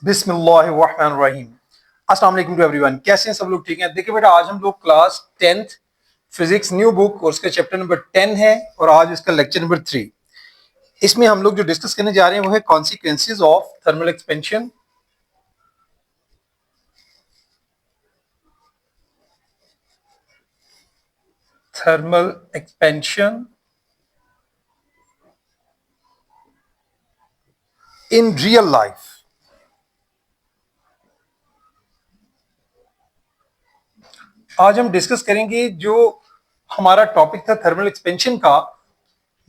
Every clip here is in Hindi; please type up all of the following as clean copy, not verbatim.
बिस्मिल्लाहिर्रहमानिर्रहीम। अस्सलाम वालेकुम टू एवरीवन। कैसे हैं सब लोग? ठीक हैं? देखिए बेटा, आज हम लोग class 10th physics new book और उसका चैप्टर नंबर 10 है और आज इसका लेक्चर नंबर 3। इसमें हम लोग जो डिस्कस करने जा रहे हैं वो है consequences of thermal expansion. Thermal expansion in real life. आज हम डिस्कस करेंगे जो हमारा टॉपिक था थर्मल एक्सपेंशन का,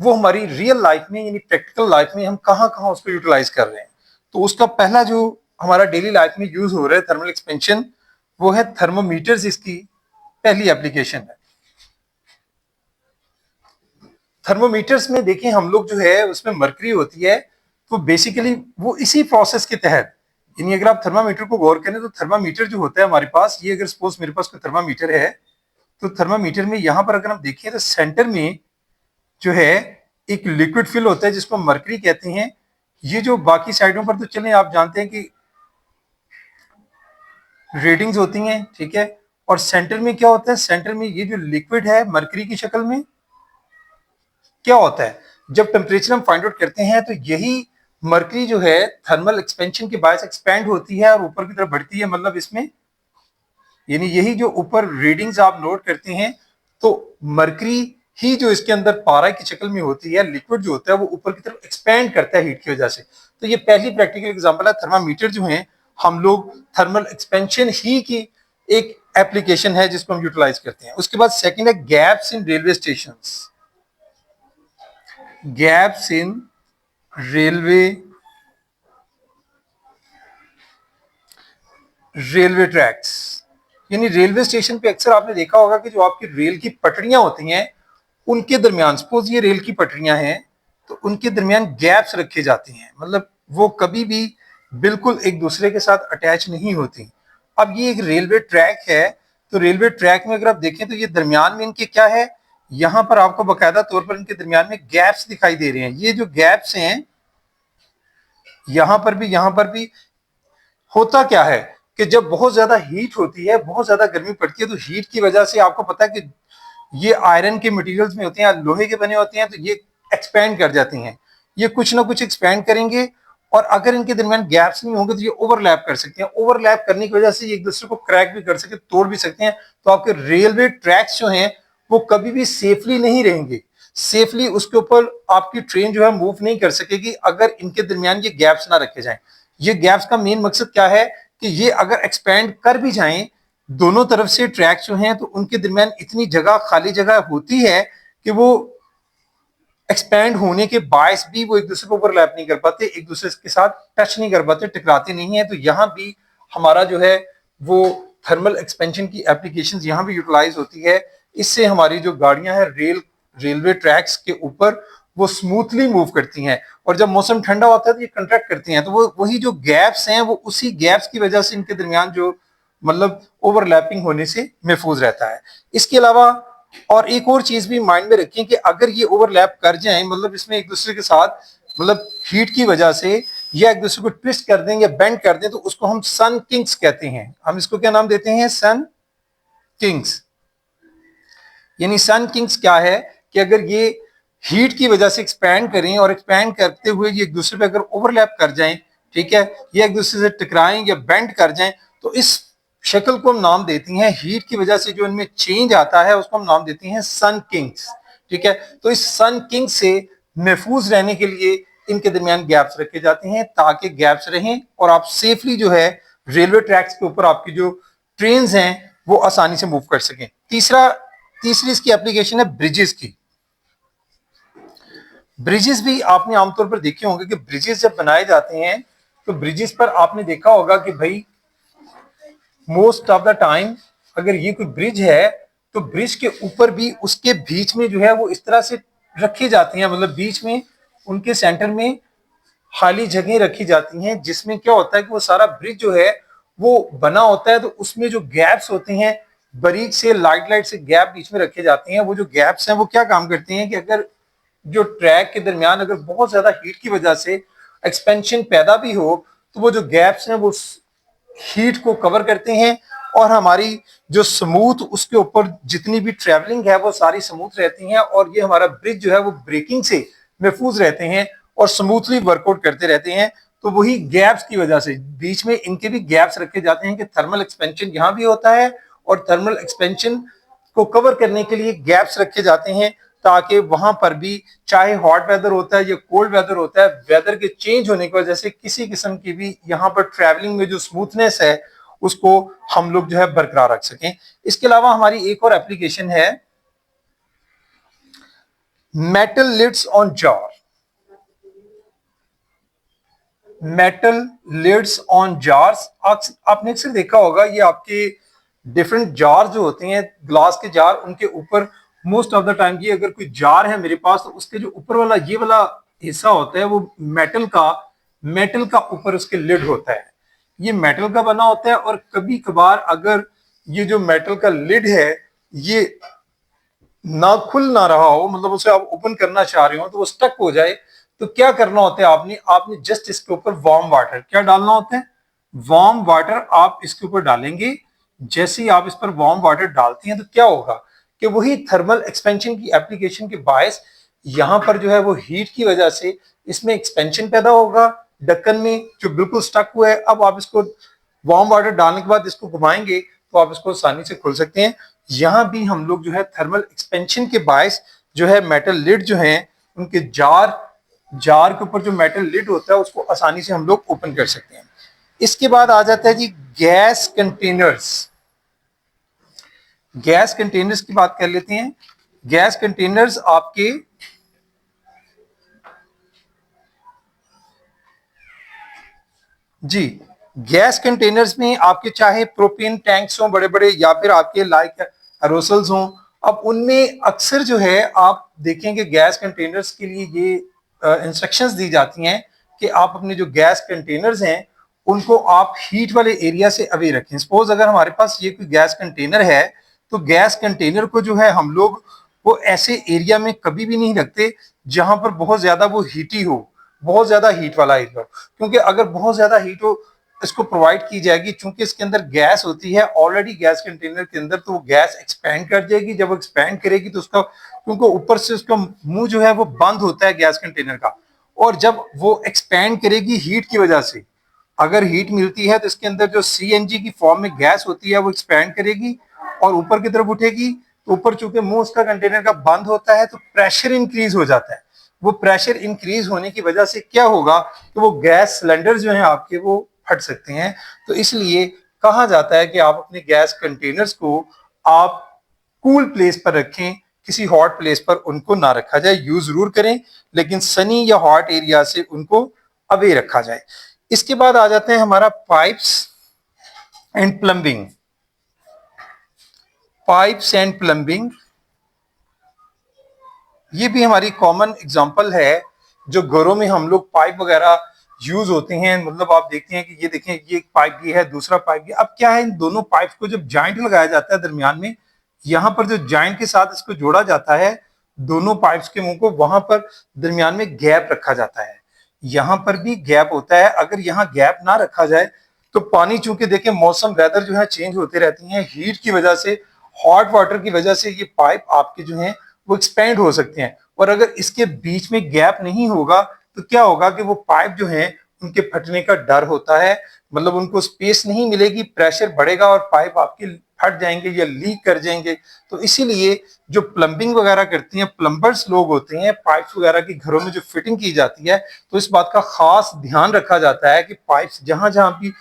वो हमारी रियल लाइफ में यानी प्रैक्टिकल लाइफ में हम कहाँ कहाँ उसको यूटिलाइज कर रहे हैं। तो उसका पहला जो हमारा डेली लाइफ में यूज हो रहा है थर्मल एक्सपेंशन, वो है थर्मोमीटर्स। इसकी पहली एप्लीकेशन है। थर्मोमीटर्स में देखें हम लोग जो है उसमें मरकरी होती है, तो बेसिकली वो इसी प्रोसेस के तहत, यानी अगर आप थर्मामीटर को गौर करें तो थर्मामीटर जो होता है हमारे पास, ये अगर सपोज मेरे पास कोई थर्मामीटर है तो थर्मामीटर में यहां पर अगर हम देखें तो सेंटर में जो है एक लिक्विड फिल होता है जिसको मरकरी कहते हैं। ये जो बाकी साइडों पर तो चलें आप जानते हैं कि रीडिंग्स होती हैं, ठीक है। और सेंटर में क्या होता है? सेंटर में ये जो लिक्विड है मरकरी की शक्ल में क्या होता है, जब टेम्परेचर हम फाइंड आउट करते हैं तो यही मरकरी जो है थर्मल एक्सपेंशन के बायस एक्सपैंड होती है और ऊपर की तरफ बढ़ती है। मतलब इसमें यानी यही जो ऊपर रीडिंग्स आप नोट करते हैं तो मरकरी ही जो इसके अंदर पारा की शक्ल में होती है, लिक्विड जो होता है वो ऊपर की तरफ एक्सपैंड करता है हीट की वजह से। तो ये पहली प्रैक्टिकल एग्जांपल है। थर्मामीटर जो है हम लोग थर्मल एक्सपेंशन ही की एक एप्लीकेशन है जिसको हम यूटिलाइज करते हैं। उसके बाद सेकंड है gaps in railway stations. Gaps in railway tracks, यानी रेलवे स्टेशन पे अक्सर आपने देखा होगा कि जो आपकी रेल की पटरियां होती हैं उनके दरमियान, सपोज ये रेल की पटरियां हैं तो उनके दरमियान गैप्स रखे जाते हैं। मतलब वो कभी भी बिल्कुल एक दूसरे के साथ अटैच नहीं होती। अब ये एक रेलवे ट्रैक है, तो रेलवे ट्रैक में अगर आप देखें तो ये दरमियान में इनके क्या है, यहां पर आपको बाकायदा तौर पर इनके दरमियान में गैप्स दिखाई दे रहे हैं। ये जो गैप्स हैं यहां पर भी होता क्या है कि जब बहुत ज्यादा हीट होती है, बहुत ज्यादा गर्मी पड़ती है, तो हीट की वजह से आपको पता है कि ये आयरन के मटेरियल्स में होते हैं, लोहे के बने होते हैं, तो ये एक्सपैंड कर जाते हैं। ये कुछ ना कुछ एक्सपैंड करेंगे और अगर इनके दरमियान गैप्स नहीं होंगे तो ये ओवरलैप कर सकते हैं। ओवरलैप करने की वजह से ये एक दूसरे को क्रैक भी कर सकते, तोड़ भी सकते हैं। तो आपके रेलवे ट्रैक्स जो हैं वो कभी भी सेफली नहीं रहेंगे। सेफली उसके ऊपर आपकी ट्रेन जो है मूव नहीं कर सकेगी अगर इनके दरमियान ये गैप्स ना रखे जाएं। ये गैप्स का मेन मकसद क्या है कि ये अगर एक्सपैंड कर भी जाएं दोनों तरफ से ट्रैक जो हैं तो उनके दरमियान इतनी जगह, खाली जगह होती है कि वो एक्सपैंड होने के बायस भी वो एक दूसरे को ओवरलैप नहीं कर पाते, एक दूसरे के साथ टच नहीं कर पाते, टकराते नहीं है। तो यहाँ भी हमारा जो है वो थर्मल एक्सपेंशन की एप्लीकेशंस यहाँ भी यूटिलाइज होती है। इससे हमारी जो गाड़ियां हैं रेलवे ट्रैक्स के ऊपर वो स्मूथली मूव करती हैं और जब मौसम ठंडा होता है तो ये कंट्रैक्ट करती हैं। तो वो वही जो गैप्स हैं वो उसी गैप्स की वजह से इनके दरमियान जो मतलब ओवरलैपिंग होने से महफूज रहता है। इसके अलावा और एक और चीज भी माइंड में रखें कि अगर ये ओवरलैप कर जाएं, मतलब इसमें एक दूसरे के साथ मतलब हीट की वजह से या एक दूसरे को ट्विस्ट कर दें या बेंड कर दें तो उसको हम सन किंग्स कहते हैं। हम इसको क्या नाम देते हैं? सन किंग्स। यानी सन किंग्स क्या है कि अगर ये हीट की वजह से एक्सपैंड करें और एक्सपैंड करते हुए ये एक दूसरे पे अगर ओवरलैप कर जाएं, ठीक है, या एक दूसरे से टकराएं या बेंड कर जाएं, तो इस शक्ल को हम नाम देती हैं, हीट की वजह से जो इनमें चेंज आता है उसको हम नाम देते हैं सन किंग्स। ठीक है, तो इस सन किंग से महफूज रहने के लिए इनके दरमियान गैप्स रखे जाते हैं ताकि गैप्स रहें और आप सेफली जो है रेलवे ट्रैक्स के ऊपर आपकी जो ट्रेन हैं वो आसानी से मूव कर सकें। तीसरी इसकी एप्लीकेशन है ब्रिजेस की। ब्रिजेस भी आपने आमतौर पर देखे होंगे कि ब्रिजेस जब बनाए जाते हैं तो ब्रिजेस पर आपने देखा होगा कि भाई मोस्ट ऑफ द टाइम अगर ये कोई ब्रिज है तो ब्रिज के ऊपर भी उसके बीच में जो है वो इस तरह से रखे जाते हैं, मतलब बीच में उनके सेंटर में खाली जगह रखी जाती हैं जिसमें क्या होता है कि वो सारा ब्रिज जो है वो बना होता है। तो उसमें जो गैप्स होते हैं बारीक से लाइट से गैप बीच में रखे जाते हैं। वो जो गैप्स हैं वो क्या काम करते हैं कि अगर जो ट्रैक के दरमियान अगर बहुत ज्यादा हीट की वजह से एक्सपेंशन पैदा भी हो तो वो जो गैप्स हैं वो हीट को कवर करते हैं और हमारी जो स्मूथ उसके ऊपर जितनी भी ट्रेवलिंग है वो सारी स्मूथ रहती हैं और ये हमारा ब्रिज जो है वो ब्रेकिंग से महफूज रहते हैं और स्मूथली वर्कआउट करते रहते हैं। तो वही गैप्स की वजह से बीच में इनके भी गैप्स रखे जाते हैं कि थर्मल एक्सपेंशन यहां भी होता है और थर्मल एक्सपेंशन को कवर करने के लिए गैप्स रखे जाते हैं ताकि वहां पर भी चाहे हॉट वेदर होता है या कोल्ड वेदर होता है, वेदर के चेंज होने की वजह से किसी किस्म की भी यहाँ पर ट्रैवलिंग में जो स्मूथनेस है उसको हम लोग जो है बरकरार रख सकें। इसके अलावा हमारी एक और एप्लीकेशन है metal lids on jar. Metal lids on jars, आपने अक्सर देखा होगा ये आपके डिफरेंट जार जो होते हैं ग्लास के जार, उनके ऊपर मोस्ट ऑफ द टाइम ये अगर कोई जार है मेरे पास तो उसके जो ऊपर वाला ये वाला हिस्सा होता है वो मेटल का ऊपर उसके लिड होता है, ये मेटल का बना होता है। और कभी कभार अगर ये जो मेटल का लिड है ये ना खुल ना रहा हो, मतलब उसे आप ओपन करना चाह रहे हो तो वो स्टक हो जाए, तो क्या करना होता है आपने आपने जस्ट इसके ऊपर वार्म वाटर क्या डालना होता है, वार्म वाटर आप इसके ऊपर डालेंगे। जैसे ही आप इस पर वार्म वाटर डालते हैं तो क्या होगा कि वही थर्मल एक्सपेंशन की एप्लीकेशन के बायस यहां पर जो है वो हीट की वजह से इसमें एक्सपेंशन पैदा होगा ढक्कन में जो बिल्कुल स्टक हुआ है। अब आप इसको वार्म वाटर डालने के बाद इसको घुमाएंगे तो आप इसको आसानी से खोल सकते हैं। यहां भी हम लोग जो है थर्मल एक्सपेंशन के बायस जो है मेटल लिड जो है उनके जार के ऊपर जो मेटल लिड होता है उसको आसानी से हम लोग ओपन कर सकते हैं। इसके बाद आ जाता है जी गैस कंटेनर्स। गैस कंटेनर्स की बात कर लेते हैं। गैस कंटेनर्स आपके जी गैस कंटेनर्स में आपके चाहे प्रोपेन टैंक्स हों बड़े बड़े या फिर आपके लाइक एरोसल्स हों, अब उनमें अक्सर जो है आप देखेंगे गैस कंटेनर्स के लिए ये इंस्ट्रक्शंस दी जाती हैं कि आप अपने जो गैस कंटेनर्स हैं उनको आप हीट वाले एरिया से अवे रखें। सपोज अगर हमारे पास ये कोई गैस कंटेनर है तो गैस कंटेनर को जो है हम लोग वो ऐसे एरिया में कभी भी नहीं रखते जहां पर बहुत ज्यादा वो हीटी हो, बहुत ज्यादा हीट वाला एरिया हो, क्योंकि अगर बहुत ज्यादा हीट हो इसको प्रोवाइड की जाएगी चूंकि इसके अंदर गैस होती है ऑलरेडी गैस कंटेनर के अंदर, तो वो गैस एक्सपैंड कर जाएगी। जब वो एक्सपैंड करेगी तो उसका क्योंकि ऊपर से उसका मुंह जो है वो बंद होता है गैस कंटेनर का, और जब वो एक्सपैंड करेगी हीट की वजह से, अगर हीट मिलती है तो इसके अंदर जो सीएनजी की फॉर्म में गैस होती है वो एक्सपैंड करेगी और ऊपर की तरफ उठेगी। तो ऊपर चूंकि मुंह उसका कंटेनर का बंद होता है तो प्रेशर इंक्रीज हो जाता है। वो प्रेशर इंक्रीज होने की वजह से क्या होगा तो वो गैस सिलेंडर जो है आपके वो फट सकते हैं। तो इसलिए कहा जाता है कि आप अपने गैस कंटेनर्स को आप कूल प्लेस पर रखें, किसी हॉट प्लेस पर उनको ना रखा जाए। यूज जरूर करें लेकिन सनी या हॉट एरिया से उनको अवे रखा जाए। इसके बाद आ जाते हैं हमारा pipes and plumbing. Pipes and plumbing ये भी हमारी कॉमन एग्जांपल है जो घरों में हम लोग पाइप वगैरह यूज होते हैं। मतलब आप देखते हैं कि ये देखें ये एक पाइप ये है दूसरा पाइप ये, अब क्या है इन दोनों पाइप को जब जॉइंट लगाया जाता है दरमियान में, यहाँ पर जो जॉइंट के साथ इसको जोड़ा जाता है दोनों पाइप्स के मुंह को, वहां पर दरमियान में गैप रखा जाता है। यहाँ पर भी गैप होता है, अगर यहाँ गैप ना रखा जाए तो पानी चूंकि देखें मौसम वेदर जो है चेंज होते रहती हैं, हीट की वजह से हॉट वाटर की वजह से ये पाइप आपके जो है वो एक्सपेंड हो सकते हैं। और अगर इसके बीच में गैप नहीं होगा तो क्या होगा कि वो पाइप जो है उनके फटने का डर होता है, मतलब उनको स्पेस नहीं मिलेगी, प्रेशर बढ़ेगा और पाइप आपके फट जाएंगे या लीक कर जाएंगे। तो इसीलिए जो प्लम्बिंग वगैरह करती हैं प्लम्बर्स लोग होते हैं, पाइप्स वगैरह की घरों में जो फिटिंग की जाती है तो इस बात का खास ध्यान रखा जाता है कि पाइप्स जहां जहां भी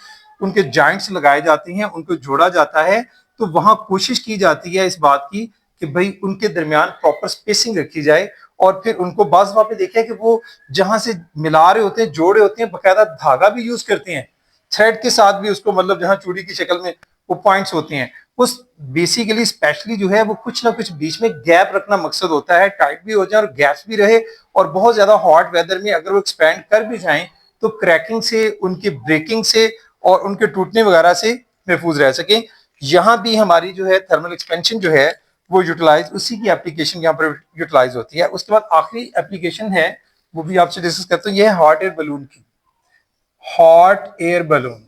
उनके जॉइंट्स लगाए जाते हैं उनको जोड़ा जाता है तो वहां कोशिश की जाती है इस बात की कि भाई उनके दरमियान प्रॉपर स्पेसिंग रखी जाए। और फिर उनको बाज़ वहां पे देखा है कि वो जहां से मिला रहे होते हैं जोड़ रहे होते हैं बकायदा धागा भी यूज करते हैं, थ्रेड के साथ भी उसको, मतलब जहां चूड़ी की शक्ल में वो पॉइंट्स होते हैं उस बेसिकली स्पेशली जो है वो कुछ ना कुछ बीच में गैप रखना मकसद होता है, टाइट भी हो जाए और गैप्स भी रहे। और बहुत ज्यादा हॉट वेदर में अगर वो एक्सपैंड कर भी जाएं तो क्रैकिंग से, उनकी ब्रेकिंग से और उनके टूटने वगैरह से महफूज रह सके। यहाँ भी हमारी जो है थर्मल एक्सपेंशन जो है वो यूटिलाइज उसी की एप्लीकेशन यहाँ पर यूटिलाइज होती है। उसके बाद आखिरी एप्लीकेशन है वो भी आपसे डिस्कस करते हैं, ये है हॉट एयर बलून की। Hot air balloon.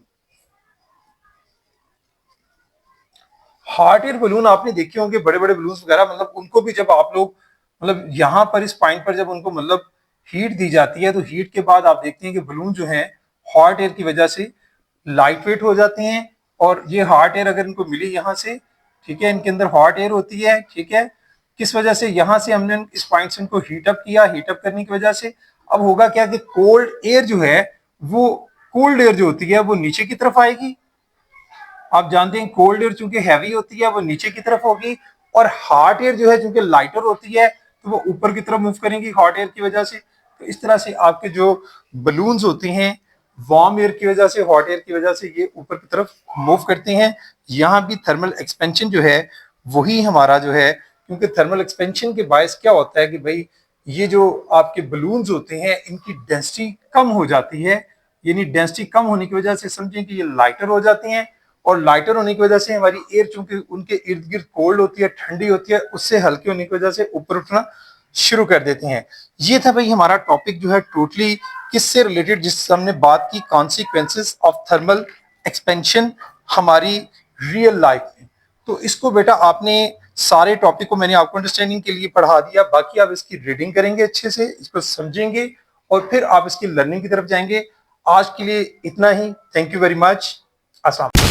Hot air balloon आपने देखे होंगे, बड़े बड़े बलून वगैरह, मतलब उनको भी जब आप लोग मतलब यहां पर इस पॉइंट पर जब उनको मतलब हीट दी जाती है तो हीट के बाद आप देखते हैं कि बलून जो है हॉट एयर की वजह से लाइट वेट हो जाते हैं। और ये हॉट एयर अगर इनको मिली यहाँ से, ठीक है, इनके अंदर हॉट एयर होती है, ठीक है, किस वजह से, यहां से हमने इस पॉइंट से इनको हीटअप किया, हीटअप करने की वजह से अब होगा क्या कि कोल्ड एयर जो है वो, कोल्ड एयर जो होती है वो नीचे की तरफ आएगी। आप जानते हैं कोल्ड एयर चूंकि हैवी होती है वो नीचे की तरफ होगी, और हॉट एयर जो है चूंकि लाइटर होती है तो वो ऊपर की तरफ मूव करेंगी हॉट एयर की वजह से। तो इस तरह से आपके जो बलून्स होते हैं वार्म एयर की वजह से, हॉट एयर की वजह से ये ऊपर की तरफ मूव करते हैं। यहाँ भी थर्मल एक्सपेंशन जो है वही हमारा जो है, क्योंकि थर्मल एक्सपेंशन के बायस क्या होता है कि भाई ये जो आपके बलून्स होते हैं इनकी डेंसिटी कम हो जाती है, यानी डेंसिटी कम होने की वजह से समझें कि ये लाइटर हो जाते हैं, और लाइटर होने की वजह से हमारी एयर चूंकि उनके इर्द गिर्द कोल्ड होती है, ठंडी होती है, उससे हल्के होने की वजह से ऊपर उठना शुरू कर देते हैं। ये था भाई हमारा टॉपिक जो है टोटली किससे रिलेटेड, जिससे हमने बात की कॉन्सिक्वेंसेस ऑफ थर्मल एक्सपेंशन हमारी रियल लाइफ में। तो इसको बेटा आपने सारे टॉपिक को मैंने आपको अंडरस्टैंडिंग के लिए पढ़ा दिया, बाकी आप इसकी रीडिंग करेंगे अच्छे से, इसको समझेंगे और फिर आप इसकी लर्निंग की तरफ जाएंगे। आज के लिए इतना ही, थैंक यू वेरी मच, अस्सलाम।